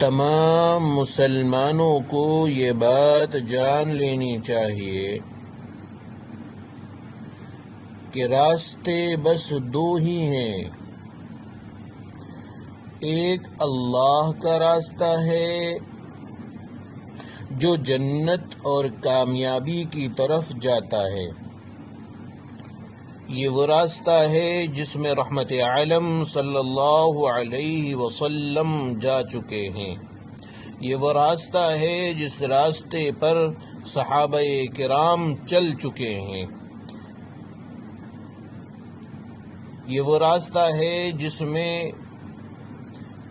تمام مسلمانوں کو یہ بات جان لینی چاہیے کہ راستے بس دو ہی ہیں، ایک اللہ کا راستہ ہے جو جنت اور کامیابی کی طرف جاتا ہے، یہ وہ راستہ ہے جس میں رحمت عالم صلی اللہ علیہ وسلم جا چکے ہیں، یہ وہ راستہ ہے جس راستے پر صحابہ کرام چل چکے ہیں، یہ وہ راستہ ہے جس میں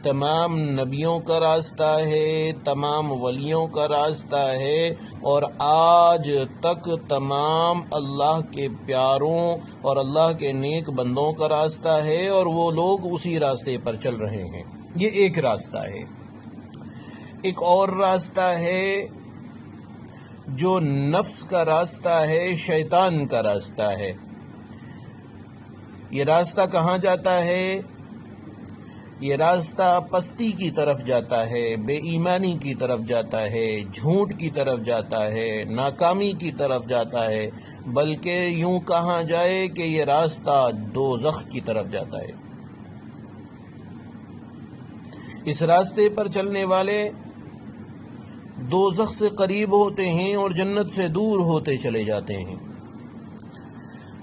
تمام نبیوں کا راستہ ہے، تمام ولیوں کا راستہ ہے، اور آج تک تمام اللہ کے پیاروں اور اللہ کے نیک بندوں کا راستہ ہے، اور وہ لوگ اسی راستے پر چل رہے ہیں۔ یہ ایک راستہ ہے۔ ایک اور راستہ ہے جو نفس کا راستہ ہے، شیطان کا راستہ ہے۔ یہ راستہ کہاں جاتا ہے؟ یہ راستہ پستی کی طرف جاتا ہے، بے ایمانی کی طرف جاتا ہے، جھوٹ کی طرف جاتا ہے، ناکامی کی طرف جاتا ہے، بلکہ یوں کہا جائے کہ یہ راستہ دوزخ کی طرف جاتا ہے۔ اس راستے پر چلنے والے دوزخ سے قریب ہوتے ہیں اور جنت سے دور ہوتے چلے جاتے ہیں۔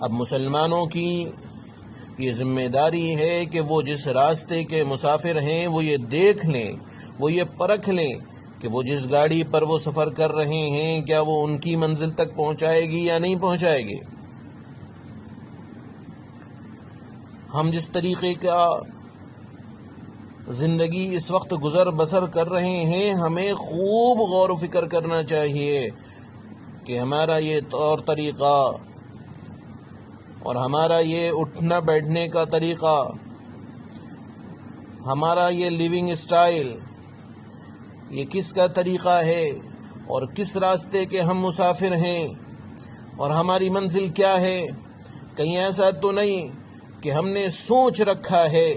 اب مسلمانوں کی یہ ذمہ داری ہے کہ وہ جس راستے کے مسافر ہیں وہ یہ دیکھ لیں، وہ یہ پرکھ لیں کہ وہ جس گاڑی پر وہ سفر کر رہے ہیں کیا وہ ان کی منزل تک پہنچائے گی یا نہیں پہنچائے گی۔ ہم جس طریقے کا زندگی اس وقت گزر بسر کر رہے ہیں، ہمیں خوب غور و فکر کرنا چاہیے کہ ہمارا یہ طور طریقہ اور ہمارا یہ اٹھنا بیٹھنے کا طریقہ، ہمارا یہ لیونگ اسٹائل، یہ کس کا طریقہ ہے اور کس راستے کے ہم مسافر ہیں، اور ہماری منزل کیا ہے۔ کہیں ایسا تو نہیں کہ ہم نے سوچ رکھا ہے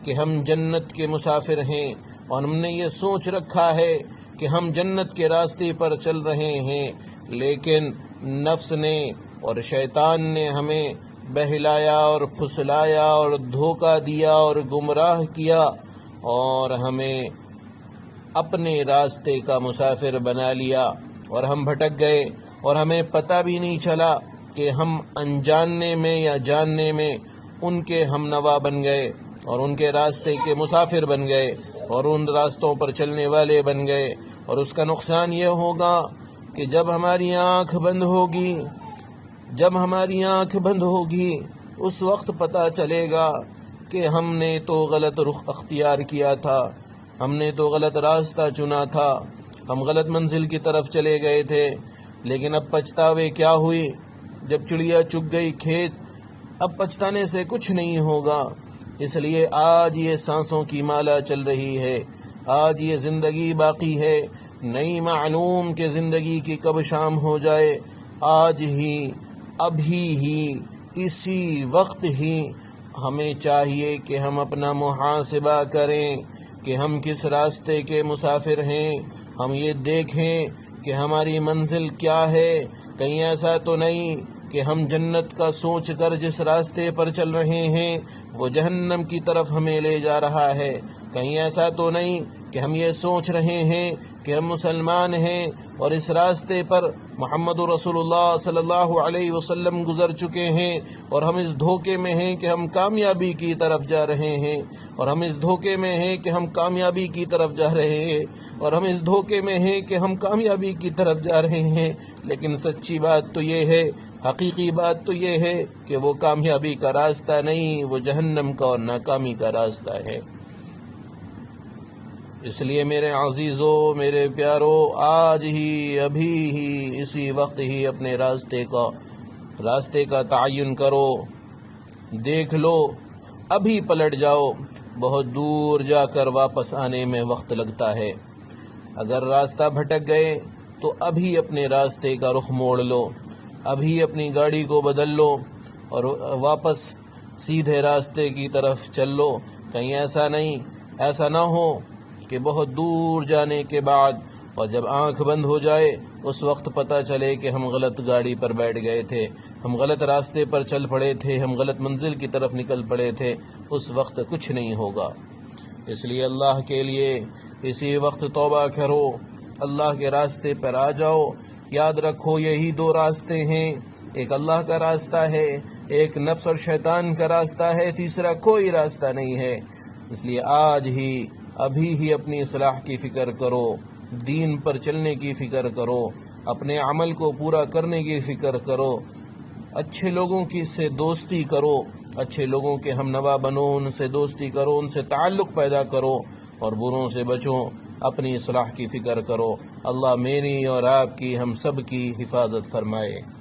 کہ ہم جنت کے مسافر ہیں، اور ہم نے یہ سوچ رکھا ہے کہ ہم جنت کے راستے پر چل رہے ہیں، لیکن نفس نے اور شیطان نے ہمیں بہلایا اور پھسلایا اور دھوکہ دیا اور گمراہ کیا، اور ہمیں اپنے راستے کا مسافر بنا لیا، اور ہم بھٹک گئے، اور ہمیں پتہ بھی نہیں چلا کہ ہم انجاننے میں یا جاننے میں ان کے ہم نوا بن گئے اور ان کے راستے کے مسافر بن گئے اور ان راستوں پر چلنے والے بن گئے۔ اور اس کا نقصان یہ ہوگا کہ جب ہماری آنکھ بند ہوگی، اس وقت پتہ چلے گا کہ ہم نے تو غلط رخ اختیار کیا تھا، ہم نے تو غلط راستہ چنا تھا، ہم غلط منزل کی طرف چلے گئے تھے۔ لیکن اب پچھتاوے کیا ہوئی؟ جب چڑیا چگ گئی کھیت، اب پچھتانے سے کچھ نہیں ہوگا۔ اس لیے آج یہ سانسوں کی مالا چل رہی ہے، آج یہ زندگی باقی ہے، نہیں معلوم کہ زندگی کی کب شام ہو جائے۔ آج ہی، ابھی ہی، اسی وقت ہی ہمیں چاہیے کہ ہم اپنا محاسبہ کریں کہ ہم کس راستے کے مسافر ہیں، ہم یہ دیکھیں کہ ہماری منزل کیا ہے۔ کہیں ایسا تو نہیں کہ ہم جنت کا سوچ کر جس راستے پر چل رہے ہیں وہ جہنم کی طرف ہمیں لے جا رہا ہے۔ کہیں ایسا تو نہیں کہ ہم یہ سوچ رہے ہیں کہ ہم مسلمان ہیں اور اس راستے پر محمد رسول اللہ صلی اللہ علیہ وسلم گزر چکے ہیں، اور ہم اس دھوکے میں ہیں کہ ہم کامیابی کی طرف جا رہے ہیں، اور ہم اس دھوکے میں ہیں کہ ہم کامیابی کی طرف جا رہے ہیں، اور ہم اس دھوکے میں ہیں کہ ہم کامیابی کی طرف جا رہے ہیں۔ لیکن سچی بات تو یہ ہے، حقیقی بات تو یہ ہے کہ وہ کامیابی کا راستہ نہیں، وہ جہنم کا اور ناکامی کا راستہ ہے۔ اس لیے میرے عزیزوں، میرے پیارو، آج ہی، ابھی ہی، اسی وقت ہی اپنے راستے کا تعین کرو، دیکھ لو، ابھی پلٹ جاؤ۔ بہت دور جا کر واپس آنے میں وقت لگتا ہے۔ اگر راستہ بھٹک گئے تو ابھی اپنے راستے کا رخ موڑ لو، ابھی اپنی گاڑی کو بدل لو اور واپس سیدھے راستے کی طرف چل لو۔ کہیں ایسا نہ ہو کہ بہت دور جانے کے بعد اور جب آنکھ بند ہو جائے اس وقت پتہ چلے کہ ہم غلط گاڑی پر بیٹھ گئے تھے، ہم غلط راستے پر چل پڑے تھے، ہم غلط منزل کی طرف نکل پڑے تھے، اس وقت کچھ نہیں ہوگا۔ اس لیے اللہ کے لیے اسی وقت توبہ کرو، اللہ کے راستے پر آ جاؤ۔ یاد رکھو یہی دو راستے ہیں، ایک اللہ کا راستہ ہے، ایک نفس اور شیطان کا راستہ ہے، تیسرا کوئی راستہ نہیں ہے۔ اس لیے آج ہی ابھی ہی اپنی اصلاح کی فکر کرو، دین پر چلنے کی فکر کرو، اپنے عمل کو پورا کرنے کی فکر کرو، اچھے لوگوں کی سے دوستی کرو، اچھے لوگوں کے ہم نوا بنو، ان سے دوستی کرو، ان سے تعلق پیدا کرو اور بروں سے بچو، اپنی اصلاح کی فکر کرو۔ اللہ میری اور آپ کی، ہم سب کی حفاظت فرمائے۔